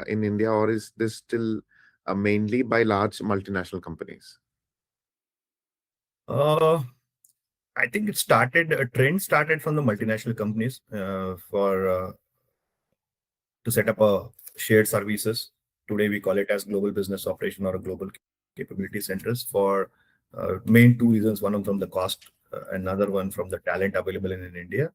Speaker 1: in India, or is this still mainly by large multinational companies?
Speaker 2: Uh, I think a trend started from the multinational companies for to set up a shared services. Today we call it as global business operation or a global capability centers for main two reasons. One of them the cost, another one from the talent available in India.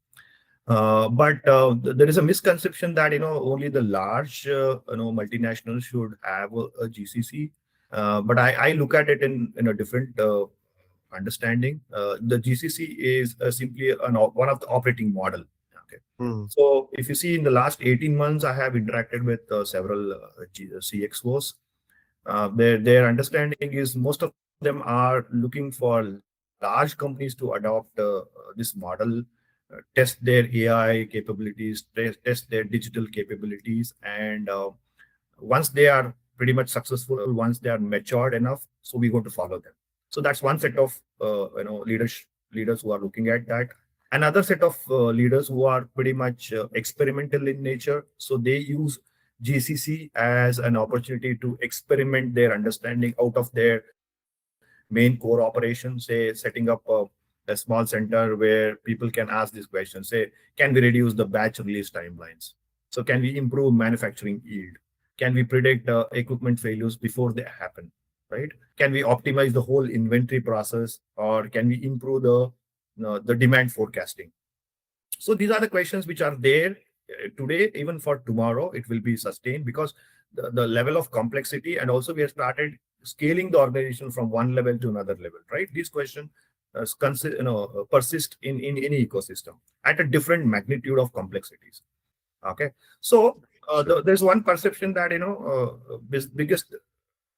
Speaker 2: But there is a misconception that only the large multinationals should have a GCC. But I look at it in a different understanding. The GCC is simply one of the operating model. Okay.
Speaker 1: Hmm.
Speaker 2: So if you see in the last 18 months, I have interacted with several CXOs. Their understanding is most of them are looking for large companies to adopt this model, test their AI capabilities, test their digital capabilities, and once they are pretty much successful, once they are matured enough, so we're going to follow them. So that's one set of leaders who are looking at that. Another set of leaders who are pretty much experimental in nature, so they use GCC as an opportunity to experiment their understanding out of their main core operations, say setting up a small center where people can ask these questions, say, can we reduce the batch release timelines? So can we improve manufacturing yield? Can we predict equipment failures before they happen? Right? Can we optimize the whole inventory process, or can we improve the demand forecasting? So these are the questions which are there today. Even for tomorrow, it will be sustained because the level of complexity, and also we have started scaling the organization from one level to another level. Right? These questions persist in any ecosystem at a different magnitude of complexities. Okay, so
Speaker 1: Sure.
Speaker 2: there's one perception that biggest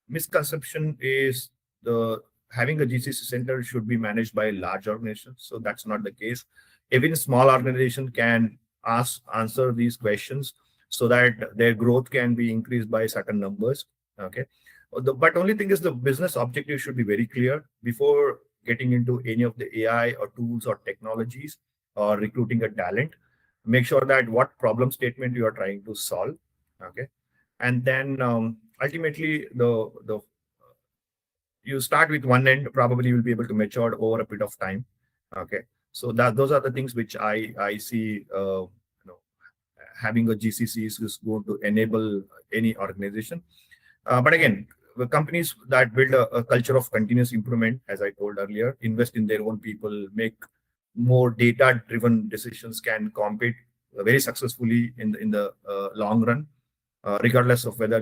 Speaker 2: misconception is the having a GCC center should be managed by large organizations. So that's not the case. Even small organization can answer these questions so that their growth can be increased by certain numbers. Okay, but only thing is the business objective should be very clear before getting into any of the AI or tools or technologies or recruiting a talent. Make sure that what problem statement you are trying to solve. Okay, and then ultimately the you start with one end, probably you will be able to mature over a bit of time. Okay, so that those are the things which I see having a GCC is going to enable any organization. But again, the companies that build a culture of continuous improvement, as I told earlier, invest in their own people, make more data driven decisions, can compete very successfully in the long run, regardless of whether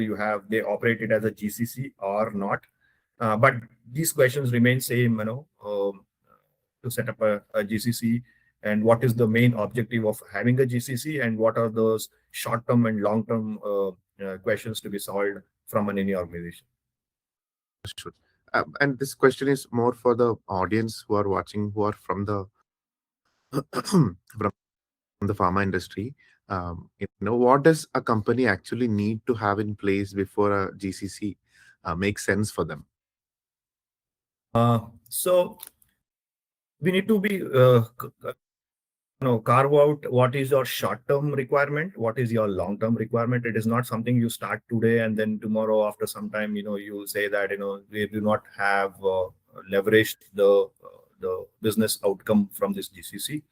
Speaker 2: they operate it as a GCC or not. But these questions remain same, to set up a GCC, and what is the main objective of having a GCC, and what are those short-term and long-term questions to be solved from any organization.
Speaker 1: Understood. And this question is more for the audience who are watching, who are from the from the pharma industry. What does a company actually need to have in place before a GCC makes sense for them?
Speaker 2: So we need to be carve out what is your short term requirement, what is your long term requirement. It is not something you start today and then tomorrow after some time you say that we do not have leveraged the business outcome from this GCC.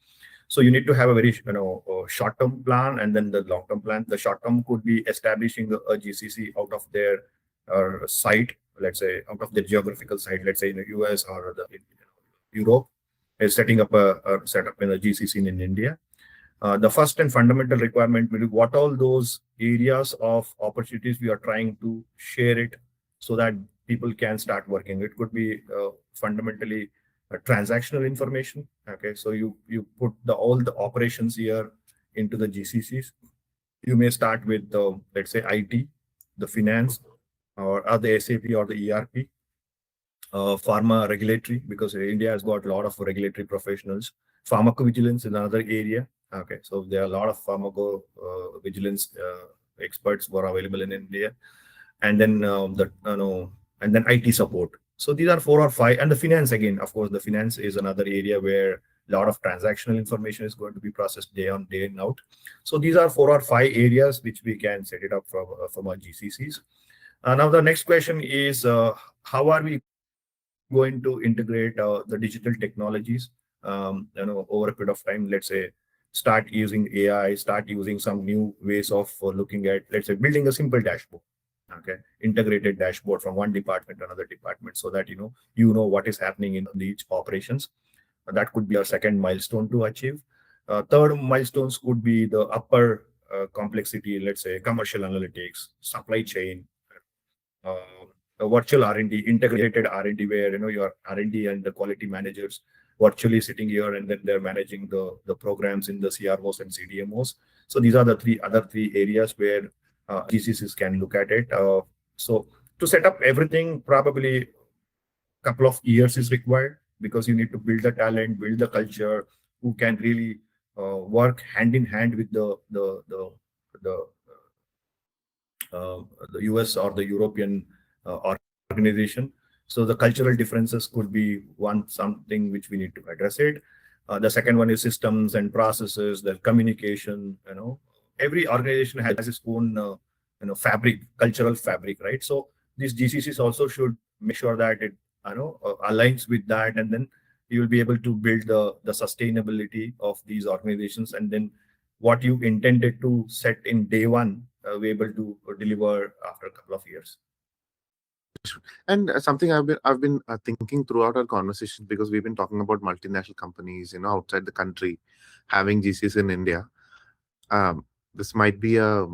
Speaker 2: So you need to have a very short term plan and then the long term plan. The short term could be establishing a GCC out of their site, let's say out of the geographical site, let's say in the US or Europe, is setting up a setup in a GCC in India. The first and fundamental requirement will be what all those areas of opportunities we are trying to share it so that people can start working. It could be fundamentally transactional information. Okay, so you put all the operations here into the GCCs. You may start with let's say IT, the finance, or the SAP or the ERP, pharma regulatory, because India has got a lot of regulatory professionals. Pharmacovigilance is another area. Okay, so there are a lot of pharmacovigilance experts who are available in India, and then and then IT support. So these are four or five, and the finance again. Of course, the finance is another area where a lot of transactional information is going to be processed day on day and out. So these are four or five areas which we can set it up from our GCCs. Now the next question is how are we going to integrate the digital technologies over a period of time? Let's say start using AI, start using some new ways of looking at, let's say, building a simple dashboard. Okay, integrated dashboard from one department to another department so that what is happening in each operations. That could be our second milestone to achieve. Third milestones could be the upper complexity, let's say commercial analytics, supply chain, a virtual R&D, integrated R&D, where your R&D and the quality managers virtually sitting here and then they're managing the programs in the CROs and CDMOs. So these are the other three areas where GCCs can look at it. So to set up everything, probably couple of years is required, because you need to build the talent, build the culture, who can really work hand in hand with the the US or the European organization. So the cultural differences could be one something which we need to address it. The second one is systems and processes, the communication. Every organization has its own fabric, cultural fabric, right? So these GCCs also should make sure that it aligns with that, and then you will be able to build the sustainability of these organizations, and then what you intended to set in day one, be able to deliver after a couple of years.
Speaker 1: And something I've been thinking throughout our conversation, because we've been talking about multinational companies, outside the country, having GCs in India. This might be a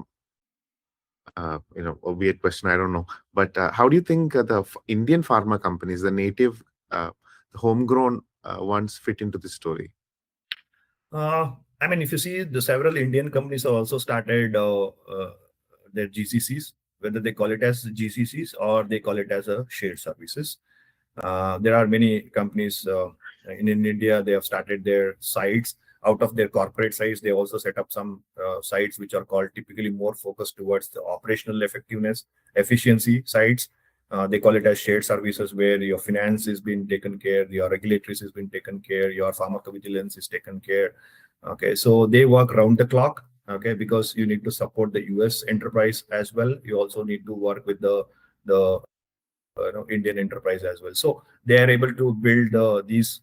Speaker 1: weird question. I don't know, but how do you think Indian pharma companies, the native, the homegrown ones, fit into this story?
Speaker 2: I mean, if you see, the several Indian companies have also started their GCCs, whether they call it as GCCs or they call it as a shared services. There are many companies in India. They have started their sites out of their corporate sites. They also set up some sites which are called typically more focused towards the operational effectiveness, efficiency sites. They call it as shared services, where your finance is being taken care, your regulatory is being taken care, your pharmacovigilance is taken care. Okay, so they work round the clock. Okay, because you need to support the US enterprise as well. You also need to work with the Indian enterprise as well. So they are able to build these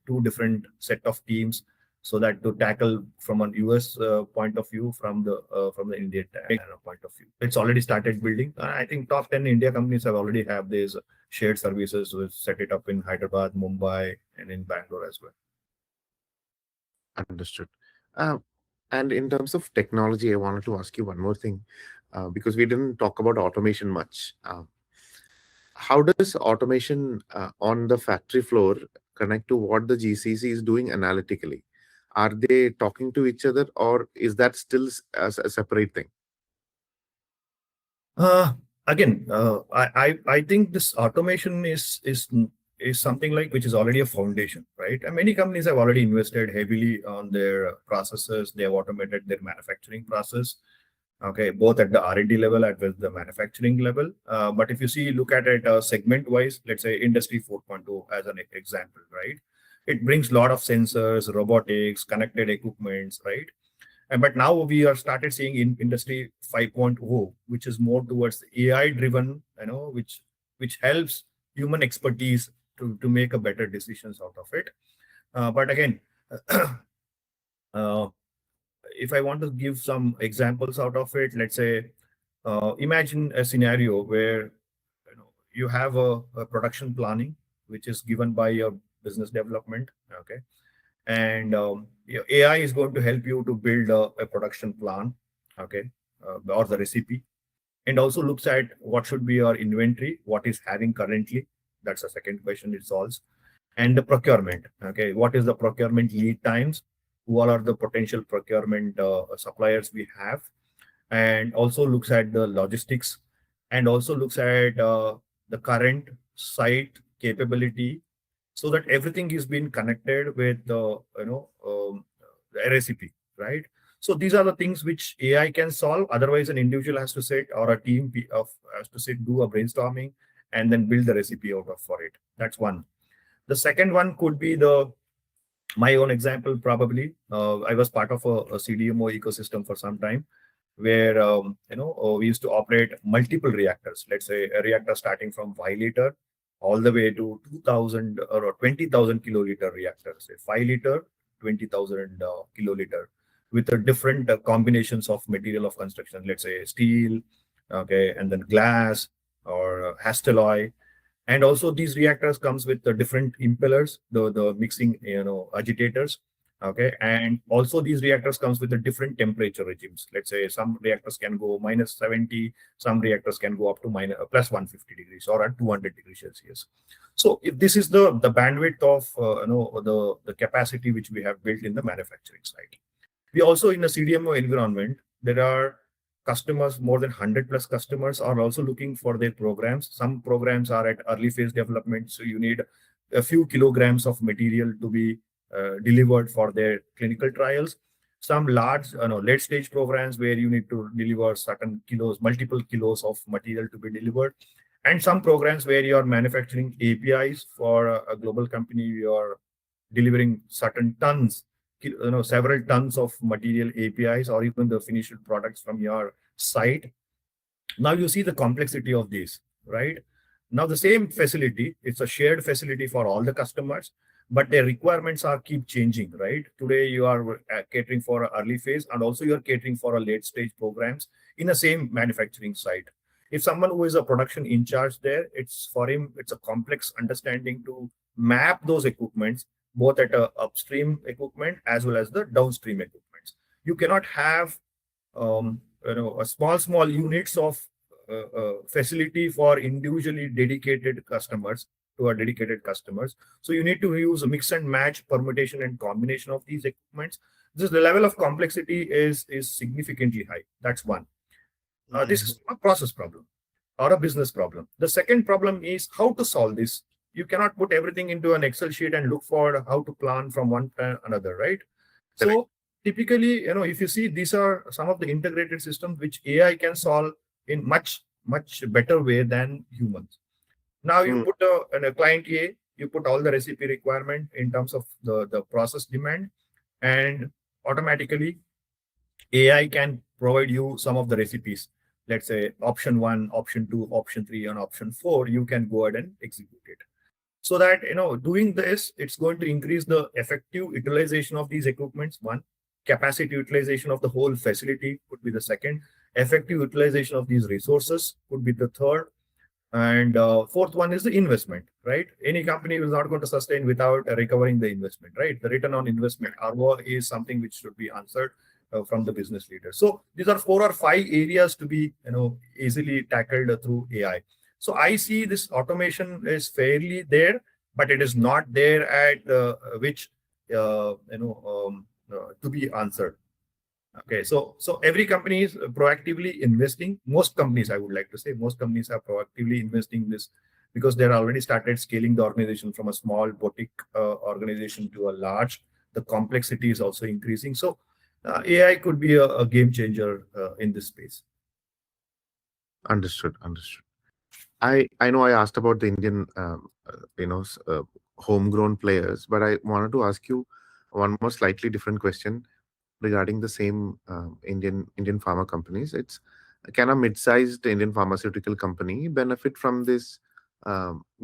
Speaker 2: two different set of teams, so that to tackle from an US point of view, from the Indian point of view. It's already started building. I think top 10 India companies have already have these shared services. We set it up in Hyderabad, Mumbai, and in Bangalore as well.
Speaker 1: Understood. Uh, and in terms of technology, I wanted to ask you one more thing, because we didn't talk about automation much. How does automation on the factory floor connect to what the GCC is doing analytically? Are they talking to each other, or is that still as a separate thing?
Speaker 2: again, I think this automation is something like which is already a foundation, right? And many companies have already invested heavily on their processes. They have automated their manufacturing process, okay, both at the R&D level as well as the manufacturing level. But if you see, look at it segment wise, let's say industry 4.0 as an example, right? It brings a lot of sensors, robotics, connected equipments, right? And but now we are started seeing in industry 5.0, which is more towards AI driven, which helps human expertise to make a better decisions out of it. But again, uh, if I want to give some examples out of it, let's say, imagine a scenario where you have a production planning which is given by your business development, okay, and your AI is going to help you to build a production plan, okay, or the recipe, and also looks at what should be your inventory, what is having currently. That's the second question it solves. And the procurement, okay, what is the procurement lead times, what are the potential procurement suppliers we have, and also looks at the logistics, and also looks at the current site capability, so that everything is being connected with the recipe, right? So these are the things which AI can solve. Otherwise, an individual has to sit, or a team of has to sit, do a brainstorming, and then build the recipe out of for it. That's one. The second one could be the my own example. Probably, I was part of a CDMO ecosystem for some time, where we used to operate multiple reactors. Let's say a reactor starting from 5 liter all the way to 2,000 or 20,000 kiloliter reactors. Say 5 liter, 20,000 kiloliter, with a different combinations of material of construction. Let's say steel, okay, and then glass or hastelloy. And also these reactors comes with the different impellers, the mixing agitators, okay. And also these reactors comes with the different temperature regimes. Let's say some reactors can go -70, some reactors can go up to minus plus 150 degrees or at 200 degrees Celsius. So if this is the bandwidth of the capacity which we have built in the manufacturing side. We also, in a CDMO environment, there are customers, more than 100 plus customers are also looking for their programs. Some programs are at early phase development, so you need a few kilograms of material to be delivered for their clinical trials. Some large, late stage programs where you need to deliver certain kilos, multiple kilos of material to be delivered. And some programs where you are manufacturing APIs for a global company, you are delivering certain tons, several tons of material APIs or even the finished products from your site. Now you see the complexity of this, right? Now the same facility, it's a shared facility for all the customers, but their requirements are keep changing, right? Today you are catering for a early phase, and also you're catering for a late stage programs in the same manufacturing site. If someone who is a production in charge there, it's for him, it's a complex understanding to map those equipments, both at a upstream equipment as well as the downstream equipments. You cannot have a small units of facility for individually dedicated customers to our dedicated customers. So you need to use a mix and match, permutation and combination of these equipments. This the level of complexity is significantly high. That's one. This is a process problem or a business problem. The second problem is how to solve this. You cannot put everything into an Excel sheet and look for how to plan from one to another, right? So typically, if you see, these are some of the integrated systems which AI can solve in much better way than humans. Now you put a client A, you put all the recipe requirement in terms of the process demand, and automatically AI can provide you some of the recipes. Let's say option 1, option 2, option 3, and option 4, you can go ahead and execute it. So that, doing this, it's going to increase the effective utilization of these equipments. One, capacity utilization of the whole facility could be the second. Effective utilization of these resources could be the third. And fourth one is the investment, right? Any company is not going to sustain without recovering the investment, right? The return on investment, ROI, is something which should be answered from the business leader. So these are 4 or 5 areas to be, easily tackled through AI. So I see this automation is fairly there, but it is not there at which to be answered. Okay, so every company is proactively investing. Most companies, I would like to say, most companies are proactively investing in this because they're already started scaling the organization from a small boutique organization to a large. The complexity is also increasing. So AI could be a game changer in this space.
Speaker 1: Understood. Understood. I know I asked about the Indian, homegrown players, but I wanted to ask you one more slightly different question regarding the same Indian pharma companies. It's, can a mid-sized Indian pharmaceutical company benefit from this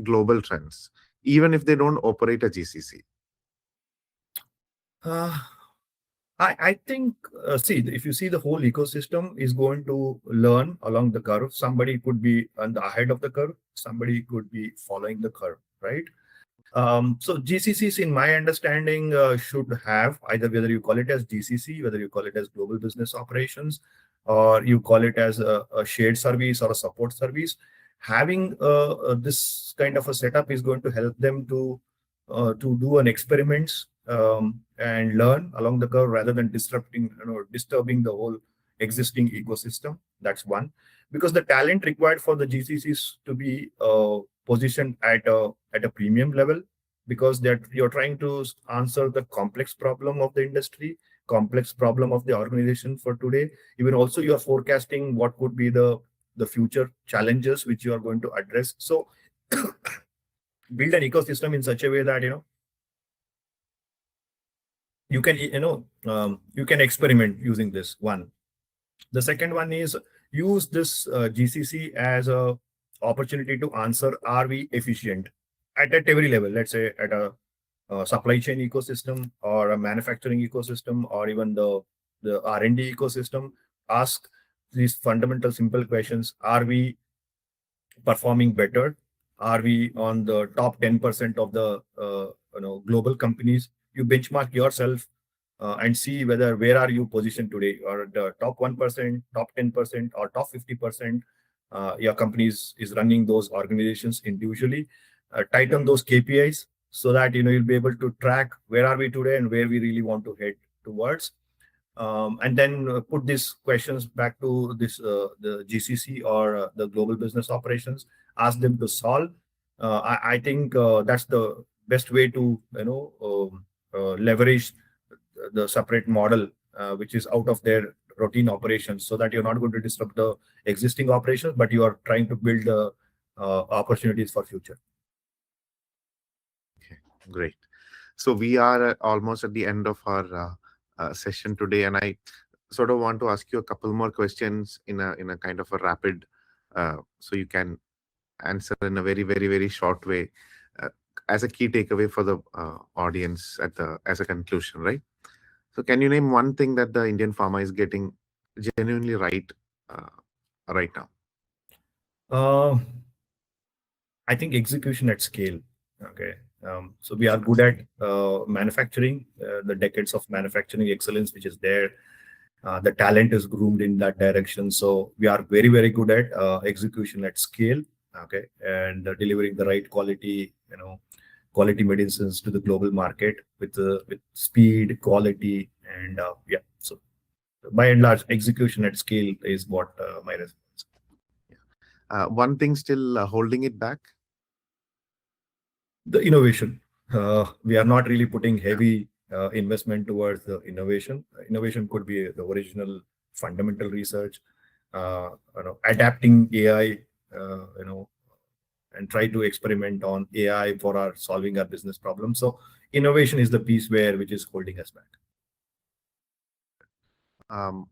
Speaker 1: global trends, even if they don't operate a GCC?
Speaker 2: Uh, I think, see, if you see the whole ecosystem is going to learn along the curve. Somebody could be on the ahead of the curve, somebody could be following the curve, right? So GCCs, in my understanding, should have either, whether you call it as GCC, whether you call it as global business operations, or you call it as a shared service or a support service. Having this kind of a setup is going to help them to do an experiments and learn along the curve rather than disturbing the whole existing ecosystem. That's one, because the talent required for the GCCs to be positioned at a premium level, because that you're trying to answer the complex problem of the industry, complex problem of the organization for today. Even also you are forecasting what could be the future challenges which you are going to address. So build an ecosystem in such a way that you can experiment using this one. The second one is use this GCC as a opportunity to answer, are we efficient at every level? Let's say at a supply chain ecosystem or a manufacturing ecosystem or even the R&D ecosystem. Ask these fundamental simple questions. Are we performing better? Are we on the top 10% of the global companies? You benchmark yourself and see whether where are you positioned today, or the top 1%, top 10%, or top 50%. Your company is running those organizations individually. Tighten those KPIs so that you'll be able to track where are we today and where we really want to head towards. And then put these questions back to the GCC or the global business operations. Ask them to solve. I think that's the best way to leverage the separate model which is out of their routine operations, so that you're not going to disrupt the existing operations, but you are trying to build opportunities for future.
Speaker 1: Okay, great. So we are almost at the end of our session today, and I sort of want to ask you a couple more questions in a kind of a rapid, so you can answer in a very, very, very short way, uh, as a key takeaway for the audience at the as a conclusion, right? So can you name one thing that the Indian pharma is getting genuinely right uh, right now?
Speaker 2: Uh, I think execution at scale. Okay. So we are good at manufacturing, the decades of manufacturing excellence which is there. The talent is groomed in that direction. So we are very, very good at execution at scale. Okay. And delivering the right quality, quality medicines to the global market with speed, quality, and yeah. So by and large, execution at scale is what my response.
Speaker 1: One thing still holding it back?
Speaker 2: The innovation. We are not really putting heavy investment towards the innovation. Innovation could be the original fundamental research, adapting AI, and try to experiment on AI for our solving our business problems. So innovation is the piece which is holding us back.
Speaker 1: Um,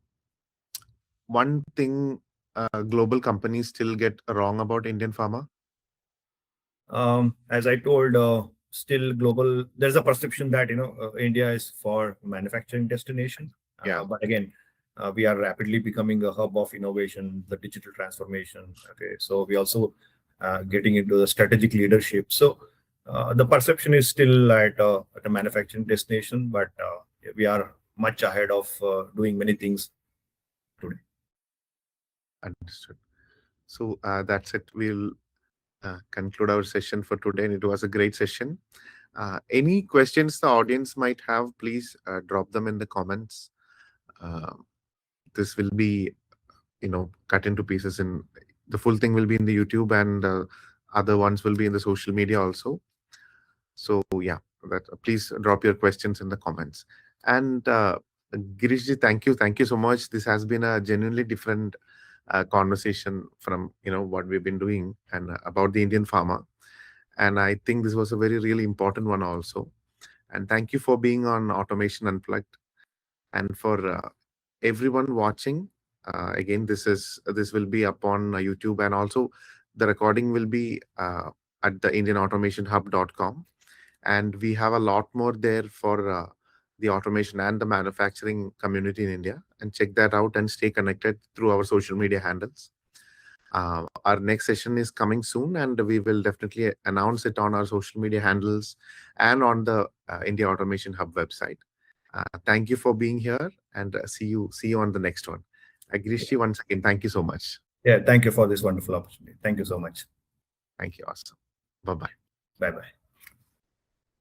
Speaker 1: One thing global companies still get wrong about Indian pharma?
Speaker 2: As I told, still global, there's a perception that India is for manufacturing destination.
Speaker 1: Yeah.
Speaker 2: But again, we are rapidly becoming a hub of innovation, the digital transformation. Okay, so we also getting into the strategic leadership. So the perception is still at a manufacturing destination, but we are much ahead of doing many things today.
Speaker 1: Understood. So that's it. We'll conclude our session for today, and it was a great session. Any questions the audience might have, please drop them in the comments. Uh, this will be, cut into pieces. In the full thing will be in the YouTube, and other ones will be in the social media also. So yeah, that please drop your questions in the comments. And Girishji, thank you so much. This has been a genuinely different conversation from what we've been doing and about the Indian pharma. And I think this was a very really important one also. And thank you for being on Automation Unplugged. And for everyone watching, again, this will be up on YouTube, and also the recording will be at the indianautomationhub.com. And we have a lot more there for the automation and the manufacturing community in India. And check that out and stay connected through our social media handles. Our next session is coming soon, and we will definitely announce it on our social media handles and on the India Automation Hub website. Thank you for being here, and see you on the next one. Girishji, once again, thank you so much.
Speaker 2: Yeah, thank you for this wonderful opportunity. Thank you so much.
Speaker 1: Thank you. Awesome. Bye bye.
Speaker 2: Bye bye.